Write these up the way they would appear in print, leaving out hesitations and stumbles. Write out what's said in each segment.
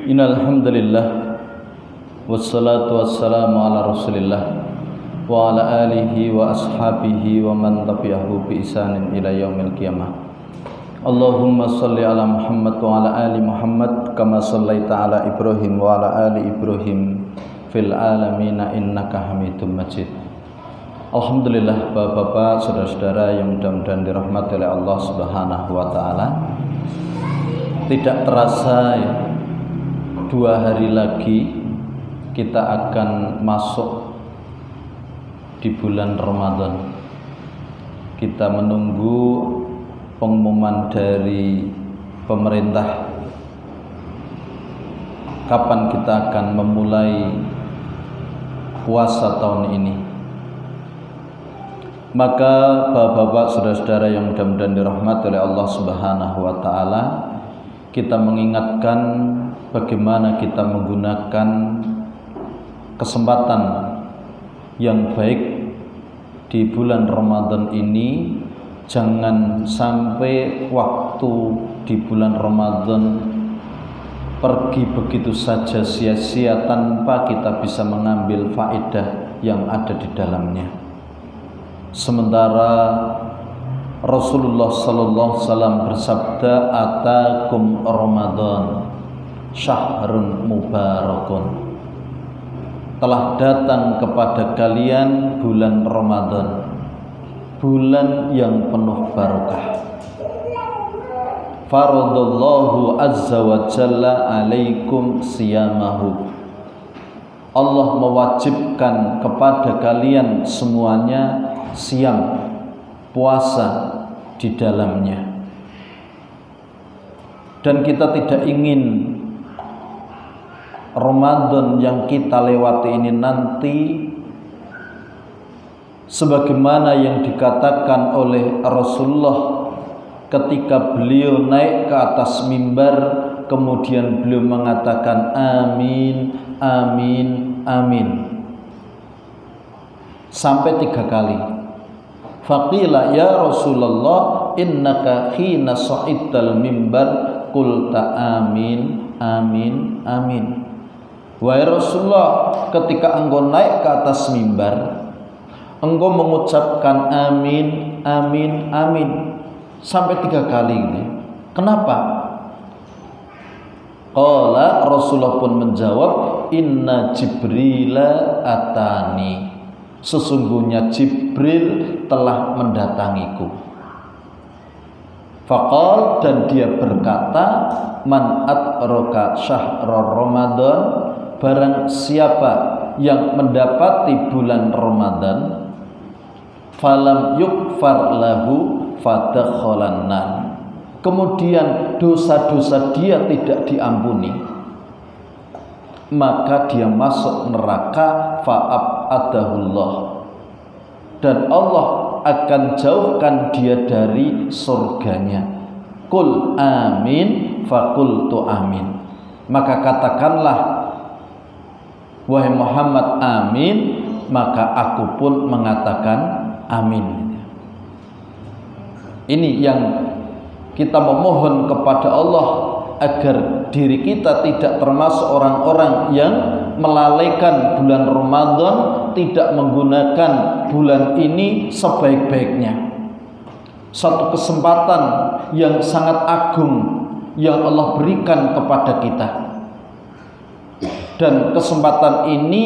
Innal hamdalillah wassalatu wassalamu ala Rasulillah wa ala alihi wa ashabihi wa man tabi'ahu bi ihsanin ila yaumil qiyamah. Allahumma shalli ala Muhammad wa ala ali Muhammad kama shallaita ala Ibrahim wa ala ali Ibrahim fil alamin innaka Hamidum Majid. Alhamdulillah, Bapak-bapak, saudara-saudara yang mudah-mudahan dirahmati oleh Allah Subhanahu wa taala. Tidak terasa ya, 2 hari lagi kita akan masuk di bulan Ramadan. Kita menunggu pengumuman dari pemerintah kapan kita akan memulai puasa tahun ini. Maka bapak-bapak, saudara-saudara yang mudah-mudahan dirahmati oleh Allah Subhanahu wa taala, kita mengingatkan bagaimana kita menggunakan kesempatan yang baik di bulan Ramadan ini. Jangan sampai waktu di bulan Ramadan pergi begitu saja sia-sia tanpa kita bisa mengambil faedah yang ada di dalamnya. Sementara Rasulullah sallallahu alaihi wasallam bersabda, "Atakum Ramadan syahrun mubarakun." Telah datang kepada kalian bulan Ramadan, bulan yang penuh barokah. Faradallahu azza wa jalla alaikum siyamahu. Allah mewajibkan kepada kalian semuanya siam, puasa di dalamnya. Dan kita tidak ingin Ramadan yang kita lewati ini nanti sebagaimana yang dikatakan oleh Rasulullah ketika beliau naik ke atas mimbar, kemudian beliau mengatakan amin, amin, amin sampai 3 kali. Faqila ya Rasulullah innaka hina sa'idtal mimbar qulta amin, amin, amin. Wahai Rasulullah, ketika engkau naik ke atas mimbar, engkau mengucapkan amin, amin, amin sampai 3 kali ini. Kenapa? Qala, Rasulullah pun menjawab, inna Jibrila atani. Sesungguhnya Jibril telah mendatangiku. Faqal, dan dia berkata, man atroka syahrul Ramadan, barang siapa yang mendapati bulan Ramadan, falam yukfar lahu fadakhalan nar, kemudian dosa-dosa dia tidak diampuni, maka dia masuk neraka, fa'abadahullah, dan Allah akan jauhkan dia dari surganya. Qul amin faqultu amin, maka katakanlah wahai Muhammad amin, maka aku pun mengatakan amin. Ini yang kita memohon kepada Allah agar diri kita tidak termasuk orang-orang yang melalaikan bulan Ramadan, tidak menggunakan bulan ini sebaik-baiknya. Satu kesempatan yang sangat agung yang Allah berikan kepada kita. Dan kesempatan ini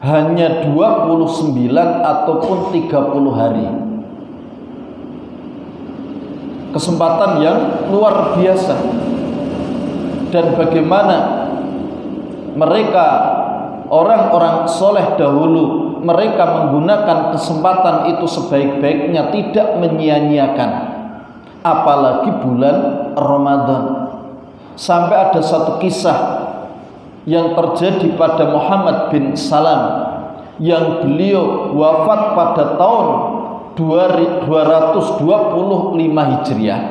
hanya 29 ataupun 30 hari. Kesempatan yang luar biasa. Dan bagaimana mereka, orang-orang soleh dahulu, mereka menggunakan kesempatan itu sebaik-baiknya, tidak menyia-nyiakan. Apalagi bulan Ramadan. Sampai ada satu kisah yang terjadi pada Muhammad bin Salam, yang beliau wafat pada tahun 225 Hijriah.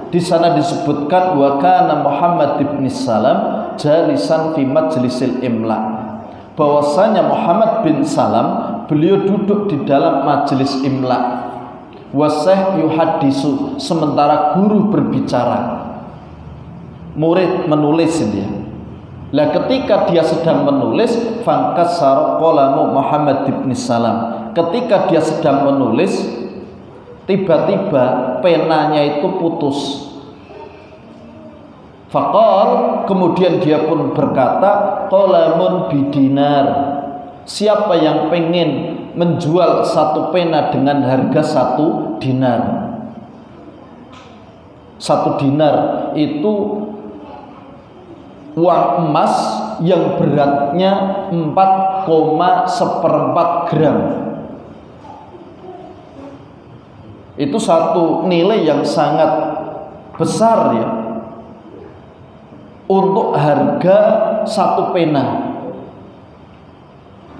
Di sana disebutkan wa kana Muhammad bin Salam jalisan fi majlisil imla, bahwasanya Muhammad bin Salam beliau duduk di dalam majelis imla, wasah yuhadisu, sementara guru berbicara. murid menulis dia. Lah ketika dia sedang menulis, fangkasar qalamu Muhammad bin Salam. Ketika dia sedang menulis, tiba-tiba penanya itu putus. Faqal, kemudian dia pun berkata, qalamun bidinar. Siapa yang pengen menjual satu pena dengan harga 1 dinar? 1 dinar itu uang emas yang beratnya 4,14 gram. Itu satu nilai yang sangat besar ya, untuk harga 1 pena.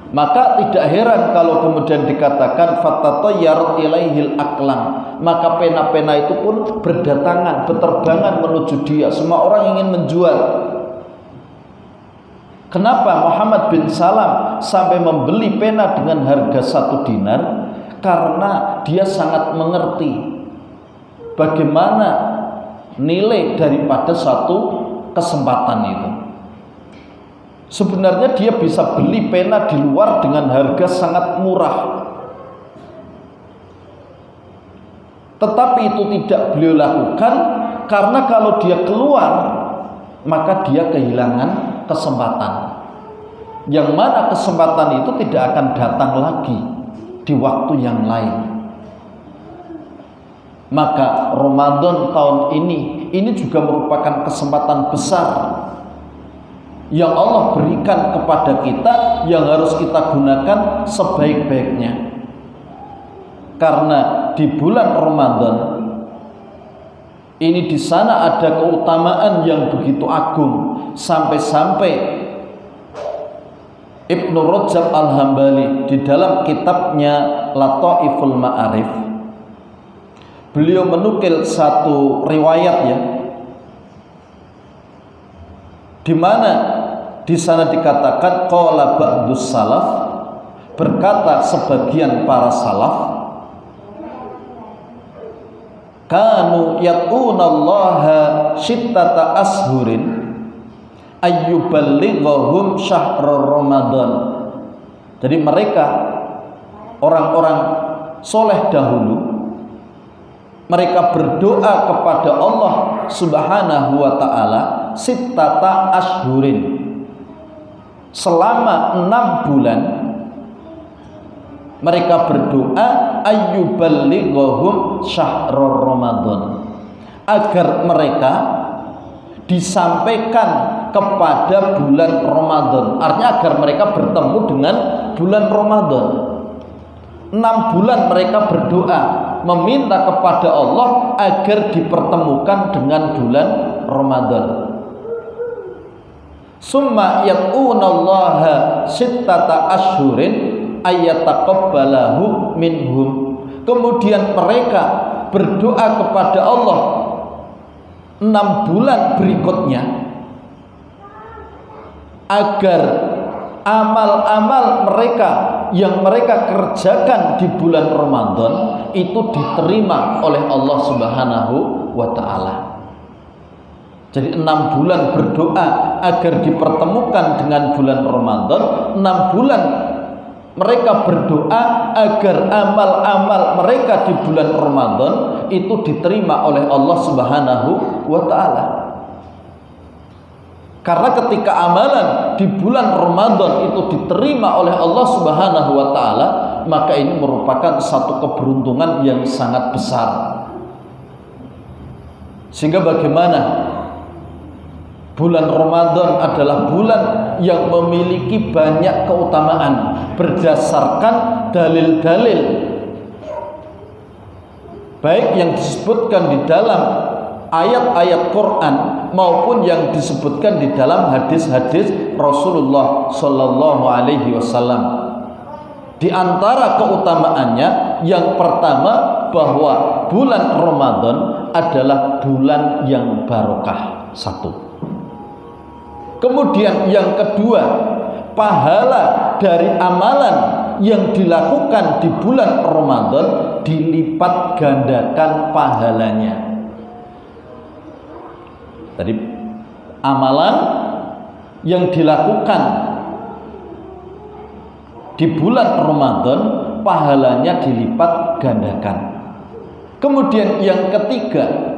Maka tidak heran kalau kemudian dikatakan fatatayyar ilaihil aqlam, maka pena-pena itu pun berdatangan, berterbangan menuju dia. Semua orang ingin menjual. Kenapa Muhammad bin Salam sampai membeli pena dengan harga 1 dinar? Karena dia sangat mengerti bagaimana nilai daripada satu kesempatan itu. Sebenarnya dia bisa beli pena di luar dengan harga sangat murah, tetapi itu tidak beliau lakukan, karena kalau dia keluar maka dia kehilangan kesempatan, yang mana kesempatan itu tidak akan datang lagi di waktu yang lain. Maka Ramadan tahun ini juga merupakan kesempatan besar yang Allah berikan kepada kita, yang harus kita gunakan sebaik-baiknya. Karena di bulan Ramadan ini, di sana ada keutamaan yang begitu agung, sampai-sampai Ibnu Rajab Al-Hambali di dalam kitabnya Lataiful Ma'arif, beliau menukil satu riwayat ya, di mana di sana dikatakan qala ba'dus salaf, berkata sebagian para salaf, kanu yat'unallaha syittata ashurin ayyuballighahum syahrul Ramadan. Jadi mereka, orang-orang soleh dahulu, mereka berdoa kepada Allah Subhanahu wa ta'ala sittata ashurin, selama 6 bulan mereka berdoa ayyuballighahum syahrul Ramadan, agar mereka disampaikan kepada bulan Ramadan. Artinya agar mereka bertemu dengan bulan Ramadan. 6 bulan mereka berdoa, meminta kepada Allah agar dipertemukan dengan bulan Ramadan. Summa yat'unallaha sittata ashurin ayyataqabbalahu minhum. Kemudian mereka berdoa kepada Allah 6 bulan berikutnya agar amal-amal mereka yang mereka kerjakan di bulan Ramadan itu diterima oleh Allah Subhanahu wa ta'ala. Jadi 6 bulan berdoa agar dipertemukan dengan bulan Ramadan, 6 bulan mereka berdoa agar amal-amal mereka di bulan Ramadan itu diterima oleh Allah Subhanahu wa ta'ala. Karena ketika amalan di bulan Ramadan itu diterima oleh Allah Subhanahu wa ta'ala, maka ini merupakan satu keberuntungan yang sangat besar. Sehingga bagaimana bulan Ramadan adalah bulan yang memiliki banyak keutamaan berdasarkan dalil-dalil, baik yang disebutkan di dalam ayat-ayat Quran maupun yang disebutkan di dalam hadis-hadis Rasulullah Sallallahu Alaihi Wasallam. Di antara keutamaannya, yang pertama bahwa bulan Ramadan adalah bulan yang barokah, satu. Kemudian yang kedua, pahala dari amalan yang dilakukan di bulan Ramadan dilipat gandakan pahalanya. Tadi amalan yang dilakukan di bulan Ramadan pahalanya dilipat gandakan. Kemudian yang ketiga,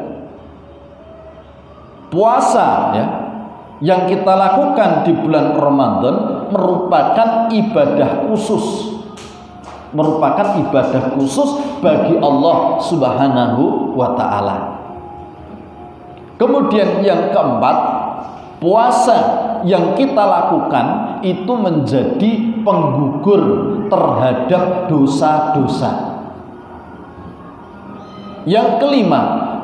puasa ya yang kita lakukan di bulan Ramadan merupakan ibadah khusus. Merupakan ibadah khusus bagi Allah Subhanahu wa ta'ala. Kemudian yang keempat, puasa yang kita lakukan itu menjadi penggugur terhadap dosa-dosa. Yang kelima,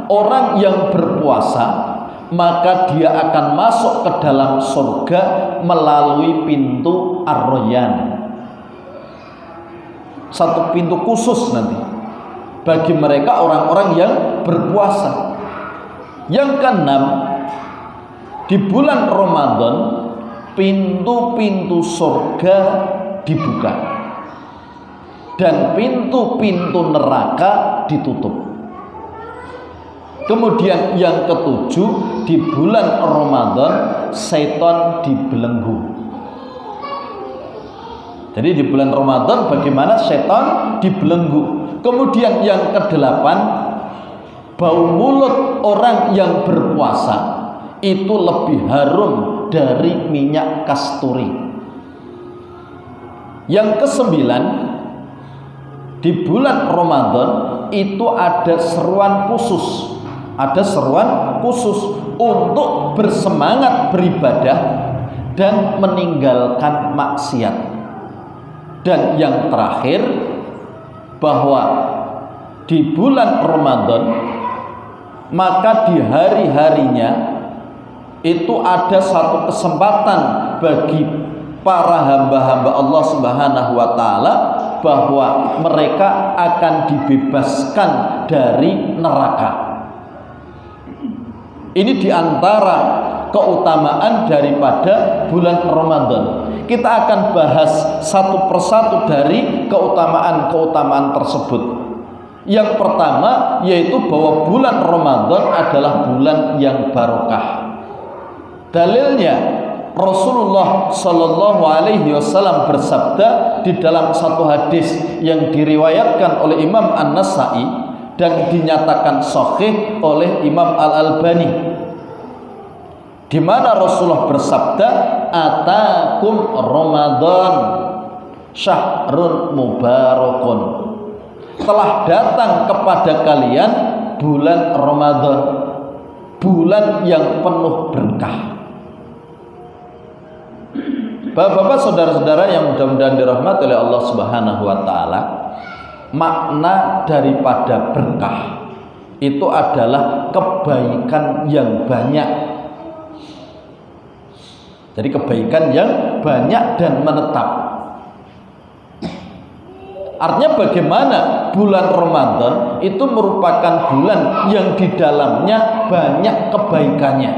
orang yang berpuasa maka dia akan masuk ke dalam surga melalui pintu Ar-Rayyan. Satu pintu khusus nanti bagi mereka orang-orang yang berpuasa. Yang keenam, di bulan Ramadan pintu-pintu surga dibuka dan pintu-pintu neraka ditutup. Kemudian yang ketujuh, di bulan Ramadan setan dibelenggu. Jadi di bulan Ramadan bagaimana setan dibelenggu. Kemudian yang kedelapan, bau mulut orang yang berpuasa itu lebih harum dari minyak kasturi. Yang kesembilan, di bulan Ramadan itu ada seruan khusus. Ada seruan khusus untuk bersemangat beribadah dan meninggalkan maksiat. Dan yang terakhir, bahwa di bulan Ramadan maka di hari-harinya itu ada satu kesempatan bagi para hamba-hamba Allah Subhanahu wa ta'ala bahwa mereka akan dibebaskan dari neraka. Ini diantara keutamaan daripada bulan Ramadan. Kita akan bahas satu persatu dari keutamaan-keutamaan tersebut. Yang pertama yaitu bahwa bulan Ramadan adalah bulan yang barokah. Dalilnya Rasulullah Shallallahu Alaihi Wasallam bersabda di dalam satu hadis yang diriwayatkan oleh Imam An-Nasai dan dinyatakan sahih oleh Imam Al-Albani, di mana Rasulullah bersabda, atakum Ramadan syahrun mubarakun. Telah datang kepada kalian bulan Ramadan, bulan yang penuh berkah. Bapak-bapak, saudara-saudara yang mudah-mudahan dirahmati oleh Allah Subhanahu wa ta'ala, makna daripada berkah itu adalah kebaikan yang banyak. Jadi kebaikan yang banyak dan menetap. Artinya bagaimana bulan Ramadan itu merupakan bulan yang di dalamnya banyak kebaikannya.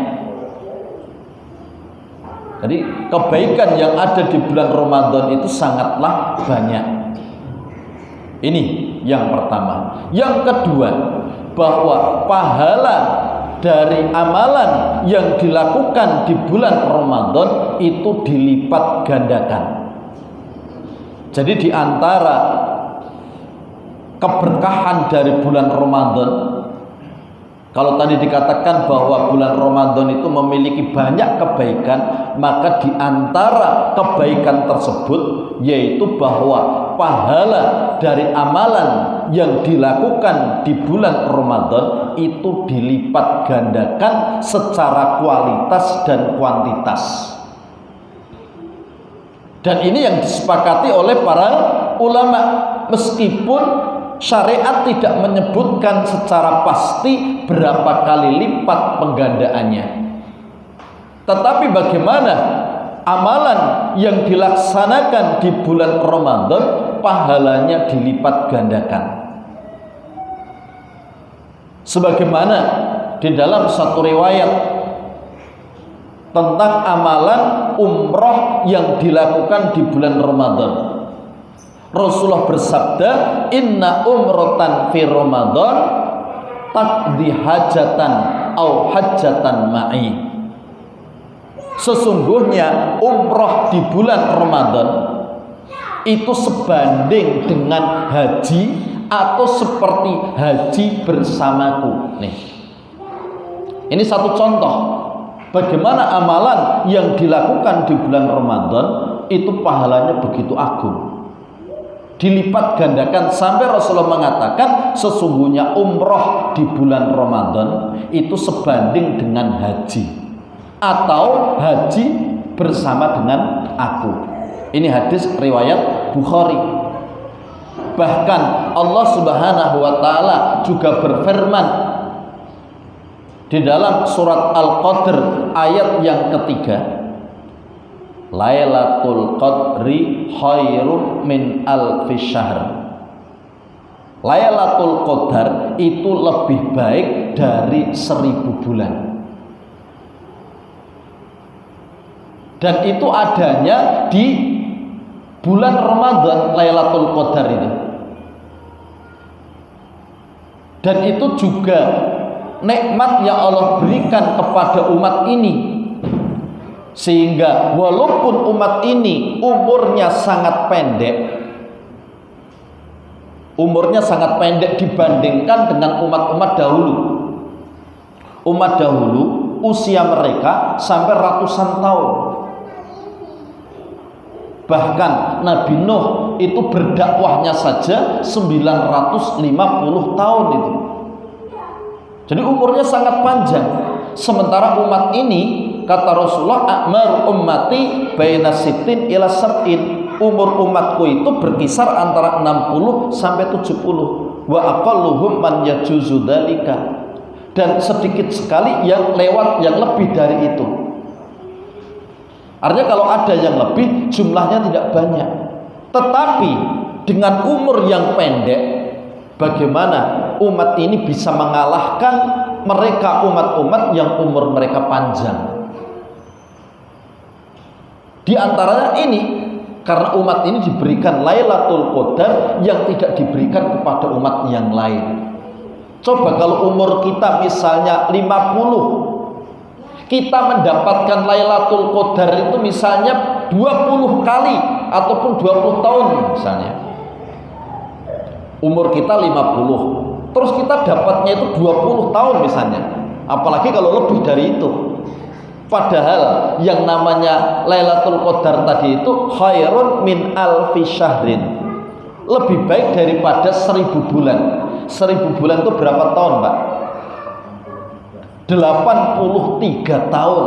Jadi kebaikan yang ada di bulan Ramadan itu sangatlah banyak. Ini yang pertama. Yang kedua, bahwa pahala dari amalan yang dilakukan di bulan Ramadan itu dilipat gandakan. Jadi di antara keberkahan dari bulan Ramadan, kalau tadi dikatakan bahwa bulan Ramadan itu memiliki banyak kebaikan, maka di antara kebaikan tersebut yaitu bahwa pahala dari amalan yang dilakukan di bulan Ramadan itu dilipat gandakan secara kualitas dan kuantitas. Dan ini yang disepakati oleh para ulama, meskipun syariat tidak menyebutkan secara pasti berapa kali lipat penggandaannya. Tetapi bagaimana amalan yang dilaksanakan di bulan Ramadan pahalanya dilipat gandakan. Sebagaimana di dalam satu riwayat tentang amalan umroh yang dilakukan di bulan Ramadan, Rasulullah bersabda, inna umrotan fi Ramadan taqdi hajatan au hajatan ma'i. Sesungguhnya umroh di bulan Ramadan itu sebanding dengan haji atau seperti haji bersamaku. Nih, ini satu contoh bagaimana amalan yang dilakukan di bulan Ramadan itu pahalanya begitu agung, dilipat gandakan sampai Rasulullah mengatakan sesungguhnya umroh di bulan Ramadan itu sebanding dengan haji atau haji bersama dengan aku. Ini hadis riwayat Bukhari. Bahkan Allah Subhanahu wa taala juga berfirman di dalam surat Al-Qadr ayat yang ketiga, Lailatul Qadri khairum min alfi syahr. Lailatul Qadar itu lebih baik dari 1000 bulan. Dan itu adanya di bulan Ramadan, Lailatul Qadar itu. Dan itu juga nikmat yang Allah berikan kepada umat ini, sehingga walaupun umat ini umurnya sangat pendek dibandingkan dengan umat-umat dahulu. Umat dahulu usia mereka sampai ratusan tahun. Bahkan Nabi Nuh itu berdakwahnya saja 950 tahun itu. Jadi umurnya sangat panjang. Sementara umat ini, kata Rasulullah, a'mar ummati baina sittin ila sab'in. Umur umatku itu berkisar antara 60 sampai 70. Wa aqalluhum man yajuzu dzalika. Dan sedikit sekali yang lewat yang lebih dari itu. Artinya kalau ada yang lebih, jumlahnya tidak banyak. Tetapi dengan umur yang pendek, bagaimana umat ini bisa mengalahkan mereka umat-umat yang umur mereka panjang? Di antaranya ini, karena umat ini diberikan Lailatul Qadar yang tidak diberikan kepada umat yang lain. Coba kalau umur kita misalnya 50, kita mendapatkan Lailatul Qadar itu misalnya 20 kali ataupun 20 tahun misalnya. Umur kita 50, terus kita dapatnya itu 20 tahun misalnya. Apalagi kalau lebih dari itu. Padahal yang namanya Lailatul Qadar tadi itu khairun min alfi syahrin. Lebih baik daripada 1000 bulan. 1000 bulan itu berapa tahun, Pak? 83 tahun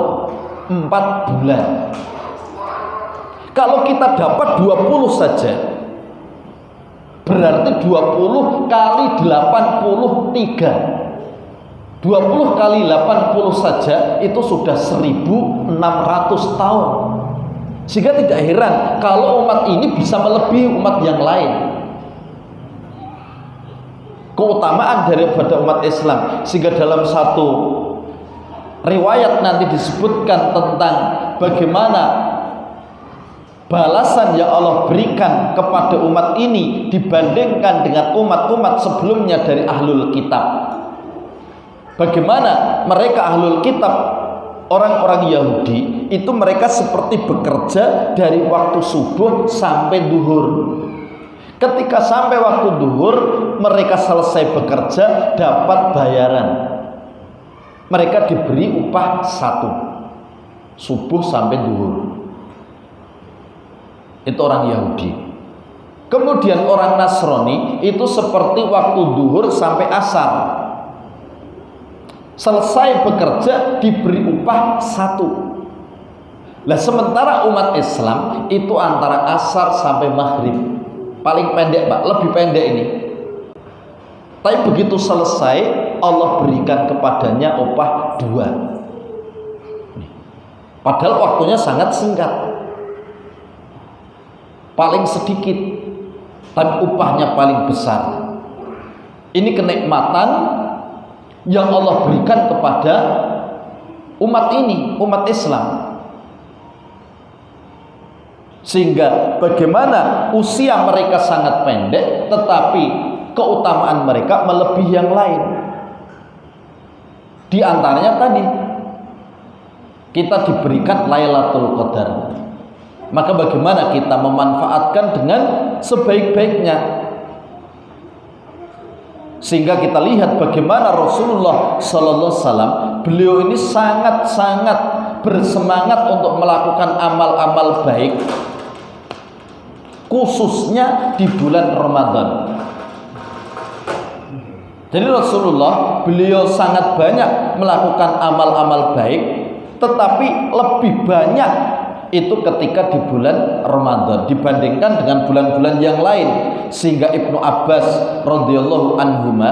4 bulan. Kalau kita dapat 20 saja, berarti 20 kali 83. 20 kali 80 saja itu sudah 1600 tahun. Sehingga tidak heran kalau umat ini bisa melebihi umat yang lain. Keutamaan daripada umat Islam, sehingga dalam satu riwayat nanti disebutkan tentang bagaimana balasan yang Allah berikan kepada umat ini dibandingkan dengan umat-umat sebelumnya dari ahlul kitab. Bagaimana mereka ahlul kitab, orang-orang Yahudi itu mereka seperti bekerja dari waktu subuh sampai duhur. Ketika sampai waktu duhur, mereka selesai bekerja dapat bayaran. Mereka diberi upah 1, subuh sampai duhur. Itu orang Yahudi. Kemudian orang Nasrani itu seperti waktu duhur sampai asar. Selesai bekerja diberi upah 1. Nah, sementara umat Islam itu antara asar sampai maghrib. Paling pendek, Pak, lebih pendek ini. Tapi begitu selesai, Allah berikan kepadanya upah 2. Padahal waktunya sangat singkat, paling sedikit, tapi upahnya paling besar. Ini kenikmatan yang Allah berikan kepada umat ini, umat Islam. Sehingga bagaimana usia mereka sangat pendek, tetapi keutamaan mereka melebihi yang lain. Di antaranya tadi, kita diberikan Lailatul Qadar. Maka bagaimana kita memanfaatkan dengan sebaik-baiknya? Sehingga kita lihat bagaimana Rasulullah Sallallahu Alaihi Wasallam, beliau ini sangat-sangat bersemangat untuk melakukan amal-amal baik, khususnya di bulan Ramadan. Jadi Rasulullah, beliau sangat banyak melakukan amal-amal baik, tetapi lebih banyak itu ketika di bulan Ramadan dibandingkan dengan bulan-bulan yang lain. Sehingga Ibnu Abbas radhiyallahu anhuma,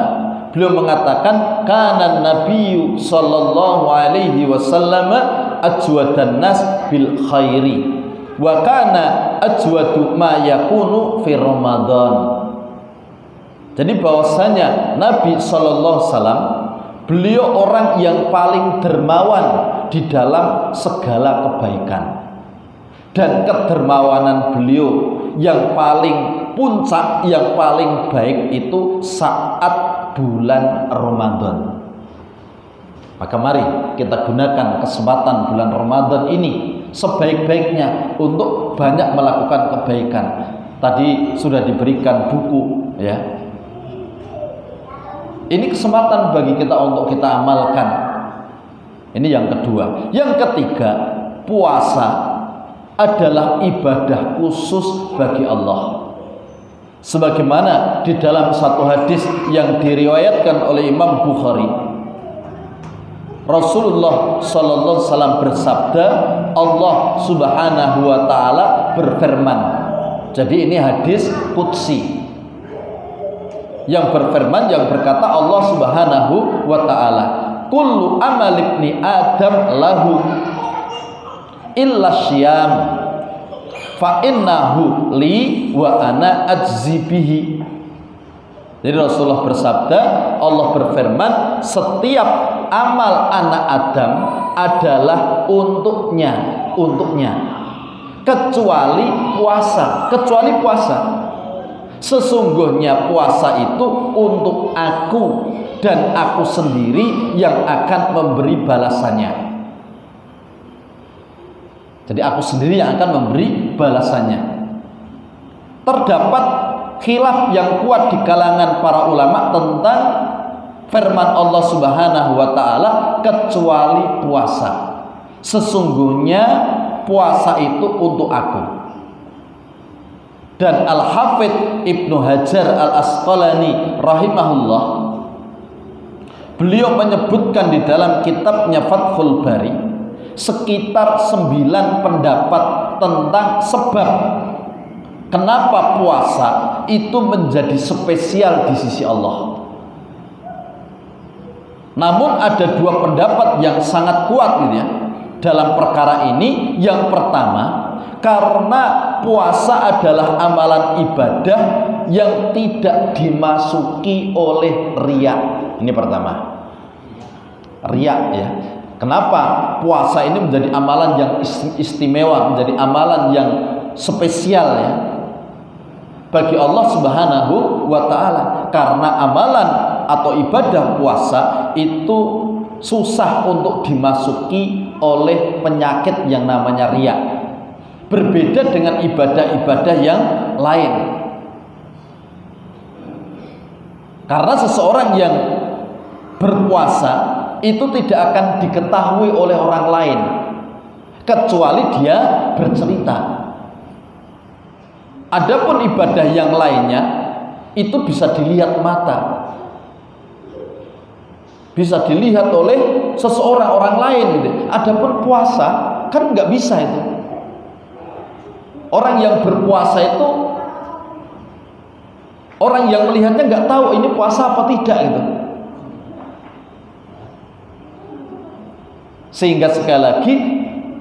beliau mengatakan kana nabiyyu sallallahu alaihi wasallam ajwadan nas bil khairi wa kana ajwadu ma yakunu fi Ramadan. Jadi bahwasanya Nabi sallallahu alaihi wasallam, beliau orang yang paling dermawan di dalam segala kebaikan. Dan kedermawanan beliau yang paling puncak, yang paling baik itu saat bulan Ramadan. Maka mari kita gunakan kesempatan bulan Ramadan ini sebaik-baiknya untuk banyak melakukan kebaikan. Tadi sudah diberikan buku, ya. Ini kesempatan bagi kita untuk kita amalkan. Ini yang kedua. Yang ketiga, puasa adalah ibadah khusus bagi Allah. Sebagaimana di dalam satu hadis yang diriwayatkan oleh Imam Bukhari, Rasulullah sallallahu alaihi wasallam bersabda, Allah Subhanahu wa taala berfirman. Jadi ini hadis qudsi yang berfirman, yang berkata Allah Subhanahu wa taala, kullu amal ibni Adam lahu illa syiyam fa innahu li wa ana ajzi bihi. Jadi Rasulullah bersabda, Allah berfirman, setiap amal anak Adam adalah untuknya kecuali puasa. Sesungguhnya puasa itu untuk aku dan aku sendiri yang akan memberi balasannya. Jadi aku sendiri yang akan memberi balasannya. Terdapat khilaf yang kuat di kalangan para ulama tentang firman Allah Subhanahu wa taala kecuali puasa. Sesungguhnya puasa itu untuk aku. Dan Al-Hafidz Ibnu Hajar Al-Asqalani rahimahullah, beliau menyebutkan di dalam kitabnya Fathul Bari sekitar 9 pendapat tentang sebab kenapa puasa itu menjadi spesial di sisi Allah. Namun ada 2 pendapat yang sangat kuat gitu ya dalam perkara ini. Yang pertama, karena puasa adalah amalan ibadah yang tidak dimasuki oleh riya. Ini pertama, riya ya. Kenapa puasa ini menjadi amalan yang istimewa, menjadi amalan yang spesial ya bagi Allah Subhanahu wa taala? Karena amalan atau ibadah puasa itu susah untuk dimasuki oleh penyakit yang namanya riya. Berbeda dengan ibadah-ibadah yang lain. Karena seseorang yang berpuasa itu tidak akan diketahui oleh orang lain kecuali dia bercerita. Adapun ibadah yang lainnya itu bisa dilihat mata, bisa dilihat oleh seseorang, orang lain gitu. Adapun puasa kan nggak bisa itu. Orang yang berpuasa itu orang yang melihatnya nggak tahu ini puasa apa tidak gitu. Sehingga sekali lagi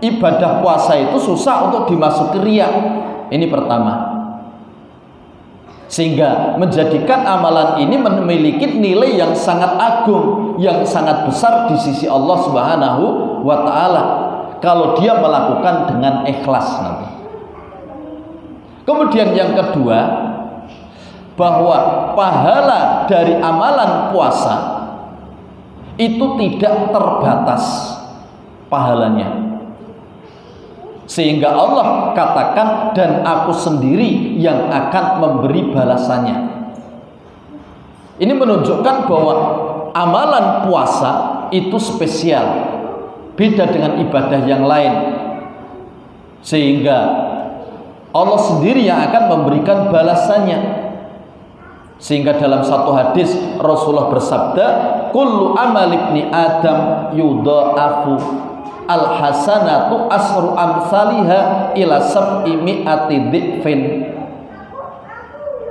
ibadah puasa itu susah untuk dimasuki riya. Ini pertama. Sehingga menjadikan amalan ini memiliki nilai yang sangat agung, yang sangat besar di sisi Allah Subhanahu wa taala kalau dia melakukan dengan ikhlas nanti. Kemudian yang kedua, bahwa pahala dari amalan puasa itu tidak terbatas pahalanya. Sehingga Allah katakan, dan aku sendiri yang akan memberi balasannya. Ini menunjukkan bahwa amalan puasa itu spesial, beda dengan ibadah yang lain. Sehingga Allah sendiri yang akan memberikan balasannya. Sehingga dalam satu hadis Rasulullah bersabda, kullu amal ibni Adam yudha'afu al-hasanatu asru amsalihha ila sab'i mi'ati dhi'fin.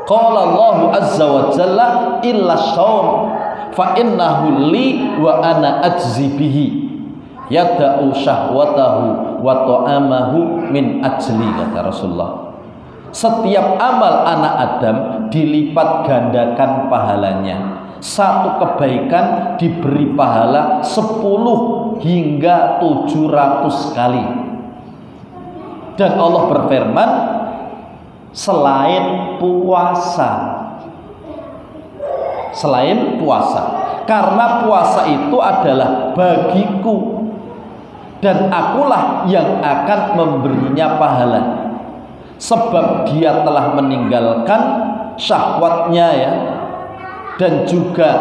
Qala Allah azza wa jalla illa shaum fa innahu li wa ana ajzi bihi yada'u syahwatahu wa ta'amahu min ajli, kata Rasulullah. Setiap amal anak Adam dilipat gandakan pahalanya. Satu kebaikan diberi pahala 10 hingga 700 kali. Dan Allah berfirman, selain puasa, karena puasa itu adalah bagiku dan akulah yang akan memberinya pahala, sebab dia telah meninggalkan syahwatnya, ya, dan juga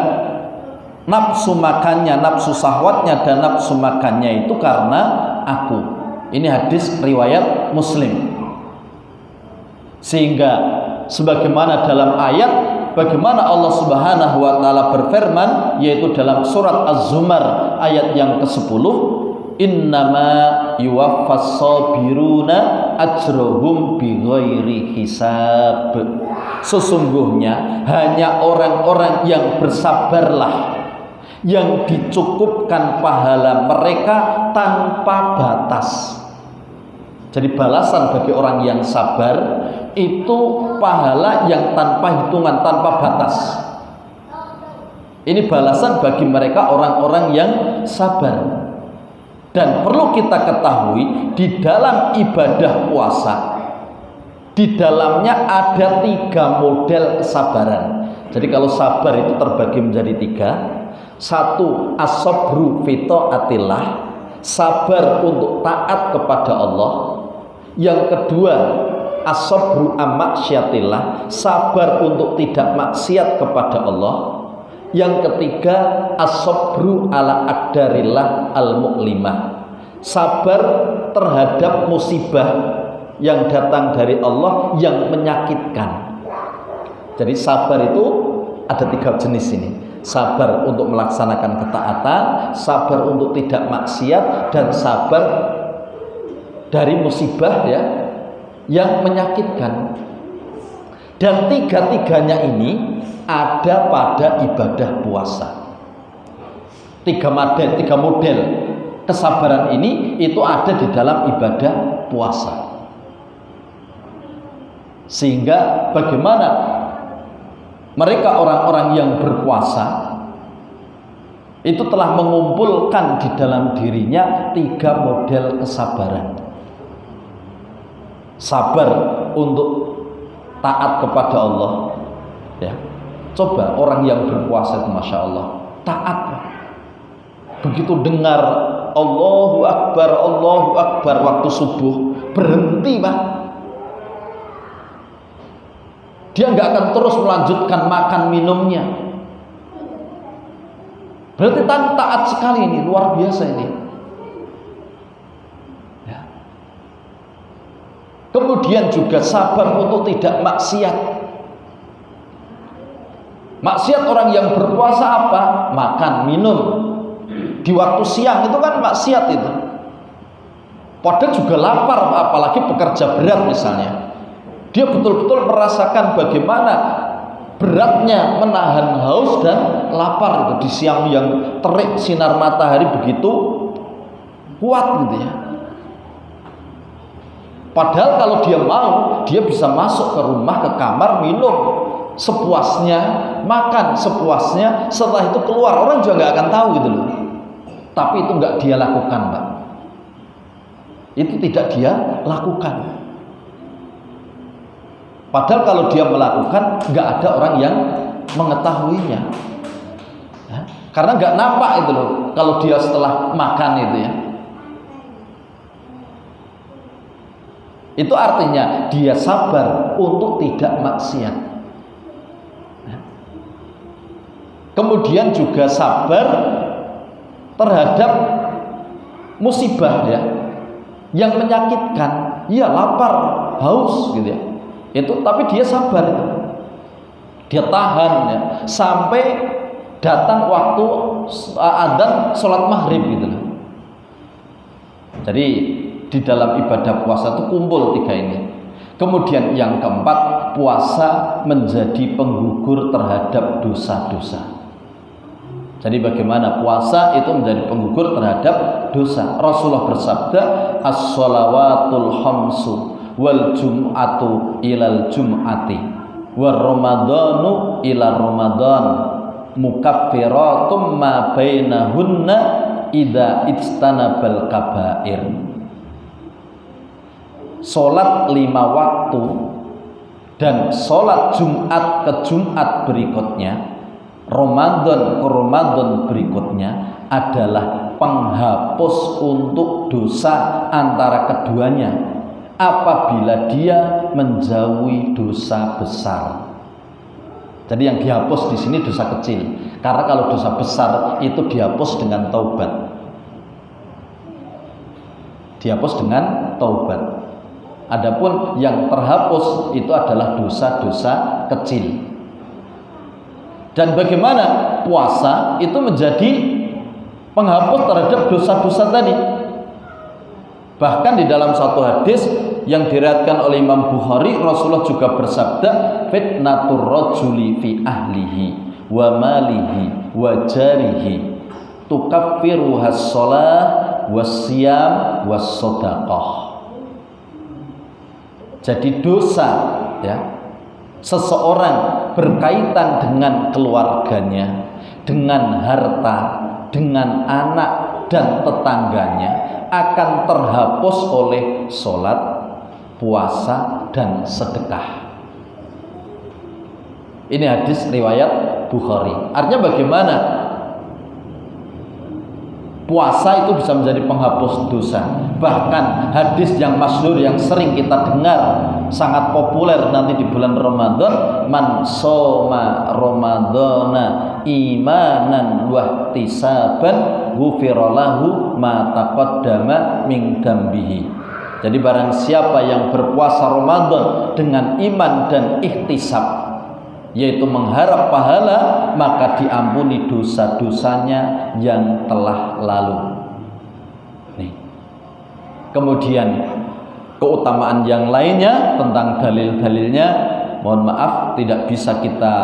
nafsu makannya, nafsu syahwatnya dan nafsu makannya itu karena aku. Ini hadis riwayat Muslim. Sehingga sebagaimana dalam ayat, bagaimana Allah Subhanahu wa taala berfirman, yaitu dalam surat Az-Zumar ayat yang ke-10, innama yuwaffas sabiruna ajrohum bighairi hisab. Sesungguhnya hanya orang-orang yang bersabarlah yang dicukupkan pahala mereka tanpa batas. Jadi balasan bagi orang yang sabar itu pahala yang tanpa hitungan, tanpa batas. Ini balasan bagi mereka orang-orang yang sabar. Dan perlu kita ketahui, di dalam ibadah puasa, di dalamnya ada 3 model kesabaran. Jadi kalau sabar itu terbagi menjadi 3. 1, as-sabru fi taatillah, sabar untuk taat kepada Allah. Yang kedua, as-sabru am maksiatillah, sabar untuk tidak maksiat kepada Allah. Yang ketiga, as-sabru ala aqdarillah al-mu'limah, sabar terhadap musibah yang datang dari Allah yang menyakitkan. Jadi sabar itu ada 3 jenis ini. Sabar untuk melaksanakan ketaatan, sabar untuk tidak maksiat, dan sabar dari musibah, ya, yang menyakitkan. Dan 3-tiganya ini ada pada ibadah puasa. 3 model kesabaran ini itu ada di dalam ibadah puasa. Sehingga bagaimana mereka orang-orang yang berpuasa itu telah mengumpulkan di dalam dirinya 3 model kesabaran. Sabar untuk taat kepada Allah, ya. Coba orang yang berpuasa itu, masya Allah, taat. Begitu dengar Allahu Akbar waktu subuh, berhenti, Pak. Dia nggak akan terus melanjutkan makan minumnya. Berarti taat sekali ini, luar biasa ini. Ya. Kemudian juga sabar untuk tidak maksiat. Maksiat orang yang berpuasa apa? Makan, minum. Di waktu siang itu kan maksiat itu. Padahal juga lapar, apalagi pekerja berat misalnya. Dia betul-betul merasakan bagaimana beratnya menahan haus dan lapar itu di siang yang terik sinar matahari begitu kuat gitu ya. Padahal kalau dia mau, dia bisa masuk ke rumah, ke kamar, minum sepuasnya, makan sepuasnya, setelah itu keluar, orang juga nggak akan tahu gitu loh. Tapi itu nggak dia lakukan, Pak. Itu tidak dia lakukan. Padahal kalau dia melakukan, nggak ada orang yang mengetahuinya, ya? Karena nggak nampak itu loh kalau dia setelah makan itu, ya. Itu artinya dia sabar untuk tidak maksiat. Kemudian juga sabar terhadap musibah ya, yang menyakitkan, ya lapar, haus gitu ya. Itu tapi dia sabar itu. Dia tahan ya, sampai datang waktu adzan sholat maghrib gitu loh. Jadi di dalam ibadah puasa itu kumpul 3 ini. Kemudian yang keempat, puasa menjadi penggugur terhadap dosa-dosa. Jadi bagaimana puasa itu menjadi penggugur terhadap dosa? Rasulullah bersabda, as-shalawatul khamsu wal jum'atu ilal jum'ati war ramadhanu ila ramadan mukaffiratun ma bainahunna idza ijtanabal kabair. Salat 5 waktu dan salat Jumat ke Jumat berikutnya, Ramadan ke Ramadan berikutnya adalah penghapus untuk dosa antara keduanya apabila dia menjauhi dosa besar. Jadi yang dihapus di sini dosa kecil, karena kalau dosa besar itu dihapus dengan taubat. Dihapus dengan taubat. Adapun yang terhapus itu adalah dosa-dosa kecil. Dan bagaimana puasa itu menjadi penghapus terhadap dosa-dosa tadi. Bahkan di dalam satu hadis yang diriwayatkan oleh Imam Bukhari, Rasulullah juga bersabda, fitnatur rajuli fi ahlihi wa malihi wa jarihi tukaffiruha shalah wasyam wassadaqah. Jadi dosa ya seseorang berkaitan dengan keluarganya, dengan harta, dengan anak dan tetangganya akan terhapus oleh sholat, puasa, dan sedekah. Ini hadis riwayat Bukhari. Artinya bagaimana? Puasa itu bisa menjadi penghapus dosa. Bahkan hadis yang masyhur yang sering kita dengar, sangat populer nanti di bulan Ramadan, man shoma ramadhana imanan wa ihtisaban ghufira lahu ma taqaddama min dambihi. Jadi barang siapa yang berpuasa Ramadan dengan iman dan ihtisab, yaitu mengharap pahala, maka diampuni dosa-dosanya yang telah lalu. Nih. Kemudian keutamaan yang lainnya tentang dalil-dalilnya, mohon maaf tidak bisa kita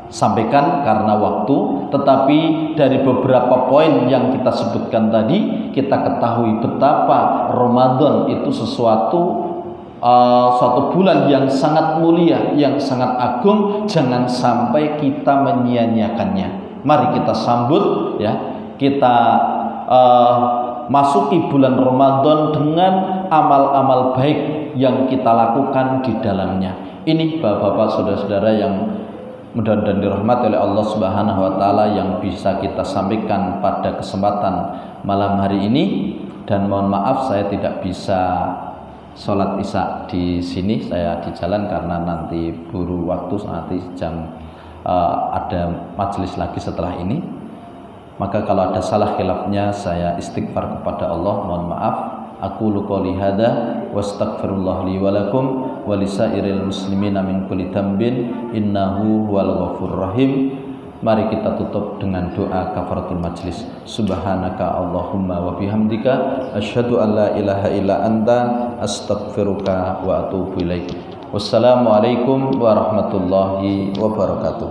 sampaikan karena waktu, tetapi dari beberapa poin yang kita sebutkan tadi, kita ketahui betapa Ramadan itu suatu bulan yang sangat mulia, yang sangat agung. Jangan sampai kita menyia-nyiakannya. Mari kita sambut ya, kita masuki bulan Ramadan dengan amal-amal baik yang kita lakukan di dalamnya. Ini bapak-bapak, saudara-saudara yang mudah-mudahan dirahmati oleh Allah Subhanahu wa taala yang bisa kita sampaikan pada kesempatan malam hari ini. Dan mohon maaf saya tidak bisa sholat isya di sini, saya di jalan karena nanti buru waktu, nanti jam ada majelis lagi setelah ini. Maka kalau ada salah khilafnya saya istighfar kepada Allah, mohon maaf. Aqulu qouli hadza wastaghfirullah li wa lakum wa lisairil muslimina min kulli dhanbin innahu huwal ghafurur rahim. Mari kita tutup dengan doa kafaratul majlis. Subhanaka Allahumma wa bihamdika asyhadu an la ilaha illa anta astaghfiruka wa atubu ilaik. Wassalamualaikum warahmatullahi wabarakatuh.